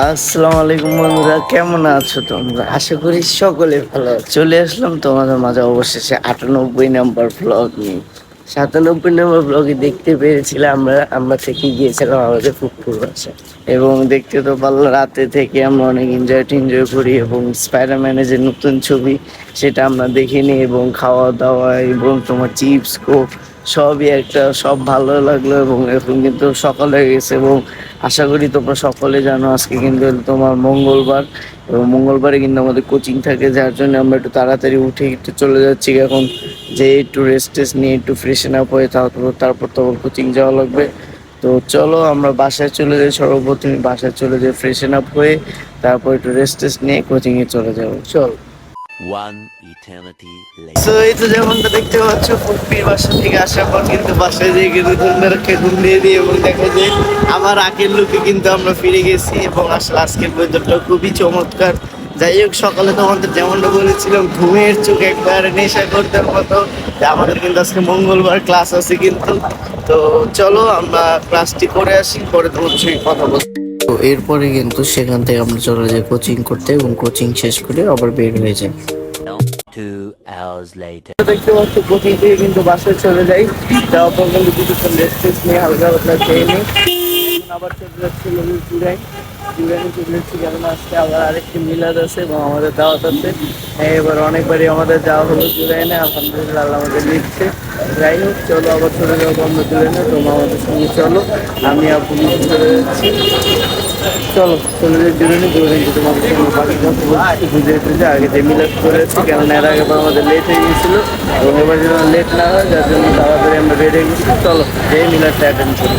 আসসালামু আলাইকুম বন্ধুরা, কেমন আছো তোমরা? আশা করি সকলে ভালো আছো। চলে আসলাম তোমাদের মাঝে অবশেষে 98 নম্বর ব্লগ নিয়ে। 97 নম্বর ব্লগে দেখতে পেরেছিলাম আমরা থেকে গিয়েছিলাম আমাদের ফুপুর বাসায়, এবং দেখতে তো পারলো রাতে থেকে আমরা অনেক এনজয় করি, এবং স্পাইডারম্যানের যে নতুন ছবি সেটা আমরা দেখিনি, এবং খাওয়া দাওয়া এবং তোমার চিপস কোক সবই সব ভালো লাগলো। এবং এখন কিন্তু সকাল হয়ে গেছে, এবং আশা করি তোমরা সকলে জানো আজকে কিন্তু তোমার মঙ্গলবার, এবং মঙ্গলবারে কিন্তু আমাদের কোচিং থাকে, যার জন্য আমরা একটু তাড়াতাড়ি উঠে একটু চলে যাচ্ছি এখন, যে একটু রেস্ট টেস্ট নিয়ে একটু ফ্রেশন আপ হয়ে তারপর তো কোচিং যাওয়া লাগবে। তো চলো আমরা বাসায় চলে যাই, সর্বপ্রথমে বাসায় চলে যাই ফ্রেশন আপ হয়ে, তারপর একটু রেস্ট টেস্ট নিয়ে কোচিংয়ে চলে যাবো। চল। One eternity তো later. এই তো যেমনটা দেখতে পাচ্ছ, ফুপির বাসা থেকে আসার পর কিন্তু বাসায় যেয়ে কিন্তু ধুমধারাকে ঘুম দিয়ে দিই, এবং দেখা যায় আমার আগের লুকে কিন্তু আমরা ফিরে গেছি, এবং আসলে আজকের ওয়েদারটা খুবই চমৎকার। যাই হোক, সকালে তোমাদের যেমনটা বলেছিলাম ঘুমের চোখ একবার নেশা করতে মতো, আমাদের কিন্তু আজকে মঙ্গলবার ক্লাস আছে কিন্তু। তো চলো আমরা ক্লাসটি করে আসি, পরে তোমার সঙ্গে কথা বলবো। তো এরপরে কিন্তু সেখান থেকে আমরা চলে যাই কোচিং করতে, এবং কোচিং শেষ করে আবার বের হয়ে যাই। 2 hours later. দেখতে পাচ্ছ কোচিং থেকে কিন্তু বাসায় চলে যাই, যাওয়ার পর কিন্তু কিছুক্ষণ রেস্ট টেস্ট নিয়ে হালকা পাতলা খেয়ে নিই। এখন আবার চলে যাচ্ছি চুরানি চলে যাচ্ছি, কারণ আজকে আবার আরেকটি মিলাদ আছে এবং আমাদের দাওয়াত আছে। এবার অনেকবারই আমাদের যাওয়া হলো চুরাইনে, আলহামদুলিল্লাহ আল্লাহ আমাদের নিচ্ছে। যাই হোক, চলো আবার চলে যাবো আমরা চুরাইনে, তোমরা আমাদের সঙ্গে চলো, আমি আপু চলে যাচ্ছি। চলো চলে যাই চুরানি তোমাদের সঙ্গে বাকি কথা বলছি, বুঝে আগে যে মিলাদ করেছি, কারণ এর আগে আমাদের লেট হয়ে গেছিল, এবং এবার যেন লেট না হয় যার জন্য তাড়াতাড়ি আমরা বেরিয়ে গেছি। চলো এই মিলাদটা অ্যাটেন্ড করি।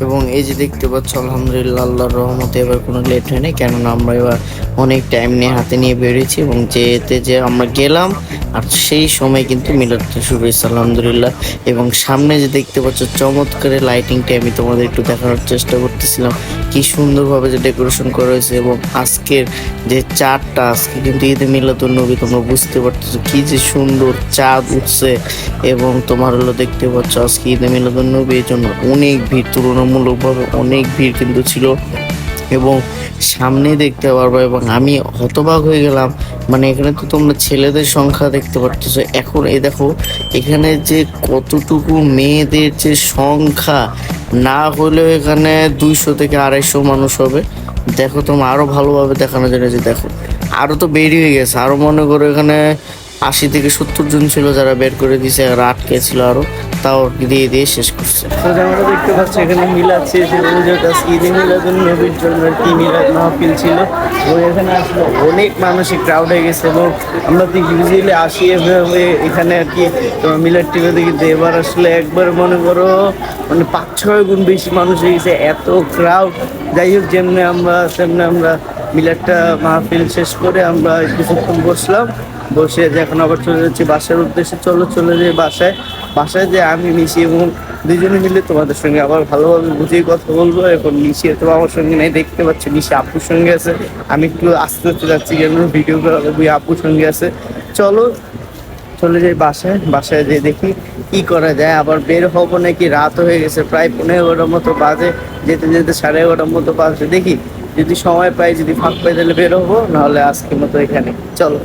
এবং এই যে দেখতে পাচ্ছ আলহামদুলিল্লাহ আল্লাহর রহমতে এবার কোনো লেট হয়নি, কেননা আমরা এবার অনেক টাইম নিয়ে হাতে নিয়ে বেরিয়েছি, এবং যে আমরা গেলাম আর সেই সময় কিন্তু মিলাদটা শুরু হয়েছে আলহামদুলিল্লাহ। এবং সামনে যে দেখতে পাচ্ছ চমৎকারের লাইটিংটা আমি তোমাদের একটু দেখানোর চেষ্টা করতেছিলাম, কি সুন্দরভাবে যে ডেকোরেশন করা হয়েছে। এবং আজকের যে চাঁদটা, আজকে কিন্তু ঈদে মিলাদুন্নবী, তোমরা বুঝতে পারতেছো কি যে সুন্দর চাঁদ উঠছে। এবং তোমার হলো দেখতে পাচ্ছ আজকে ঈদে মিলাদুন্নবী, এই জন্য অনেক ভিড়, তুলনামূলকভাবে অনেক ভিড় কিন্তু ছিল, এবং সামনে দেখতে পারবো। এবং আমি হতবাক হয়ে গেলাম, মানে এখানে তো তোমরা ছেলেদের সংখ্যা দেখতে পারতেছো, এখন এই দেখো এখানে যে কতটুকু মেয়েদের যে সংখ্যা, না হলেও এখানে 200 থেকে 250 মানুষ হবে। দেখো তোমরা আরো ভালোভাবে দেখানোর জন্য, যে দেখো আরো তো বেরিয়ে গেছে, আরো মনে করো এখানে 80 থেকে 70 জন ছিল যারা বের করে দিয়েছে, আর আটকে ছিল আরো, তাও দিয়ে শেষ করছে। তো যেমন দেখতে পাচ্ছি এখানে মিলাদ শেষ, এবং যেটা ঈদে মিলাদুন্নবীর জন্য কি মিলাদ মাহফিল ছিল, এবং এখানে আসলে অনেক মানুষই ক্রাউড হয়ে গেছে। এবং আমরা তো ইউজুয়ালি আসি এভাবে এখানে আর কি তোমার মিলাদ টিলাদে, কিন্তু এবার আসলে একবার মনে করো মানে 5-6 গুণ বেশি মানুষ হয়ে গেছে, এত ক্রাউড। যাই হোক, তেমনি আমরা মিলাদটা মাহফিল শেষ করে আমরা কিছুক্ষণ বসে যে এখন আবার চলে যাচ্ছি বাসার উদ্দেশ্যে। চলে যাই বাসায় যে আমি মিশি এবং দুজনে মিলে তোমাদের সঙ্গে আবার ভালোভাবে বুঝিয়ে কথা বলবো। এখন নিশি তো আমার সঙ্গে নেই, দেখতে পাচ্ছি নিশি আপুর সঙ্গে আছে, আমি একটু আস্তে আস্তে যাচ্ছি কেন ভিডিও করা আপুর সঙ্গে আছে। চলো চলে যাই বাসায় যে দেখি কি করা যায়, আবার বের হবো নাকি, রাত হয়ে গেছে প্রায় 11:30 মতো বাজে, যেতে 11:30 মতো বাজে। দেখি যদি সময় পাই, যদি ফাঁক পাই তাহলে বের হবো, নাহলে আজকের মতো এখানে। চলো।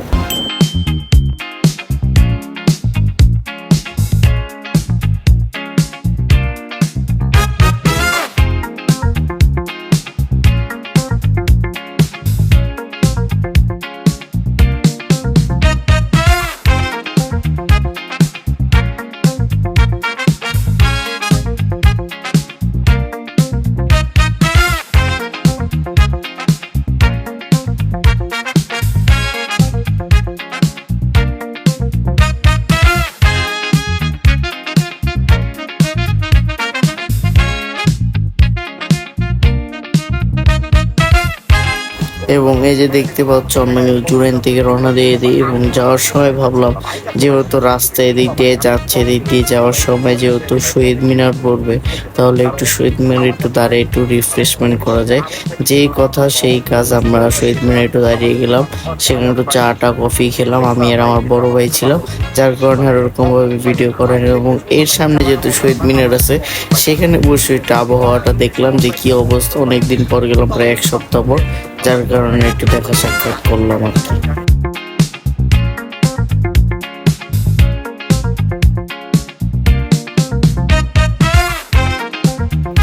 এবং এই যে দেখতে পাচ্ছ আমরা কিন্তু জুরাইন থেকে রওনা দিয়ে দিই এবং যাওয়ার সময় ভাবলাম যেহেতু রাস্তা এদিক দিয়ে যাচ্ছে, এদিক দিয়ে যাওয়ার সময় যেহেতু শহীদ মিনার পড়বে, তাহলে একটু শহীদ মিনার একটু দাঁড়িয়ে একটু রিফ্রেশমেন্ট করা যায়। যেই কথা সেই কাজ, আমরা শহীদ মিনার একটু দাঁড়িয়ে গেলাম, সেখানে একটু চাটা কফি খেলাম। আমি আর আমার বড় ভাই ছিলাম, যার কারণে আর ওরকম ভাবে ভিডিও করেন। এবং এর সামনে যেহেতু শহীদ মিনার আছে, সেখানে বসে একটু আবহাওয়াটা দেখলাম যে কি অবস্থা। অনেকদিন পর গেলাম, প্রায় 1 সপ্তাহ পর, যার কারণে একটু দেখা সাক্ষাৎ করলাম আর কি।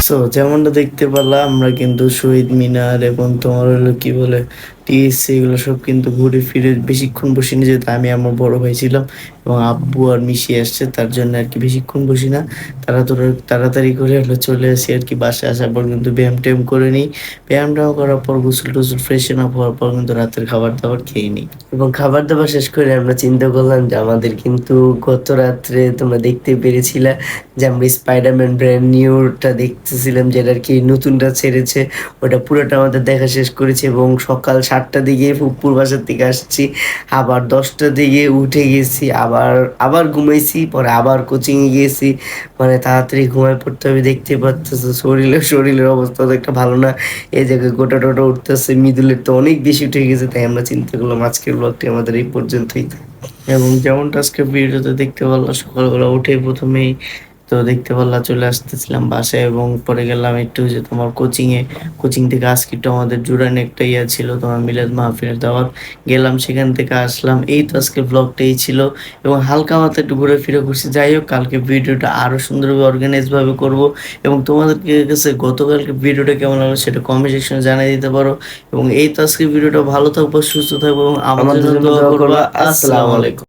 সো যেমনটা দেখতে পারলাম, আমরা কিন্তু শহীদ মিনার এবং তোমার হলো কি বলে টিএসসি, এগুলো সব কিন্তু ঘুরে ফিরে বেশিক্ষণ বসিনি, যেহেতু আমি আমার বড় ভাই ছিলাম এবং আব্বু আর মিশি আসছে, তার জন্য আর কি বেশিক্ষণ বসি না। তাড়াতাড়ি করে হলো চলে আসি আর কি। বাসায় আসার পর কিন্তু ব্যায়াম ট্যায়াম করে নিই। ব্যায়াম ট্যায়াম করার পর গোসল টোসল ফ্রেশন আপ হওয়ার পর কিন্তু রাতের খাবার দাবার খেয়ে নিই। এবং খাবার দাবার শেষ করে আমরা চিন্তা করলাম যে আমাদের কিন্তু গত রাত্রে তোমরা দেখতে পেরেছিলা যে আমরা স্পাইডারম্যান ব্র্যান্ড নিউটা দেখতেছিলাম, যেটা আর কি নতুনটা ছেড়েছে। ওটা পুরোটা আমাদের দেখা শেষ করেছি এবং সকাল 7টার দিকে ফুপ্পুর বাসার থেকে আসছি, আবার 10টার দিকে উঠে গেছি, আবার ঘুমাইছি, পরে আবার কোচিংয়ে গিয়েছি। মানে তাড়াতাড়ি ঘুমায় পড়তে হবে। দেখতে পাচ্তেছো শরীরের অবস্থা তো একটা ভালো না। এই জায়গায় গোটা টোটা উঠতেছে, মৃদুলের তো অনেক বেশি উঠে গেছে। তাই আমরা চিন্তা করলাম আজকের ব্লগটি আমাদের এই পর্যন্তই। এবং যেমনটা আজকে ভিডিওতে দেখতে পারলাম, সকালবেলা উঠে প্রথমেই তো দেখতে পারলাম চলে আসতেছিলাম বাসায়, এবং পরে গেলাম একটু যে তোমার কোচিং থেকে আজকে একটু আমাদের জুরাইন একটা ইয়া ছিল, তোমার মিলাদ মাহফিলের দাওয়াত, গেলাম সেখান থেকে আসলাম। এই তো আজকে ব্লগটাই ছিল, এবং হালকা মাত্রা একটু ঘুরে ফিরে করছি। যাই হোক, কালকে ভিডিওটা আরো সুন্দরভাবে অর্গানাইজ ভাবে করব, এবং তোমাদেরকে কাছে গতকালকে ভিডিওটা কেমন লাগলো সেটা কমেন্ট সেকশনে জানিয়ে দিতে পারো। এবং এই তো আজকে ভিডিওটা, ভালো থাকবো, সুস্থ থাকবো এবং আমাদের জন্য দোয়া করবা। আসসালামু আলাইকুম।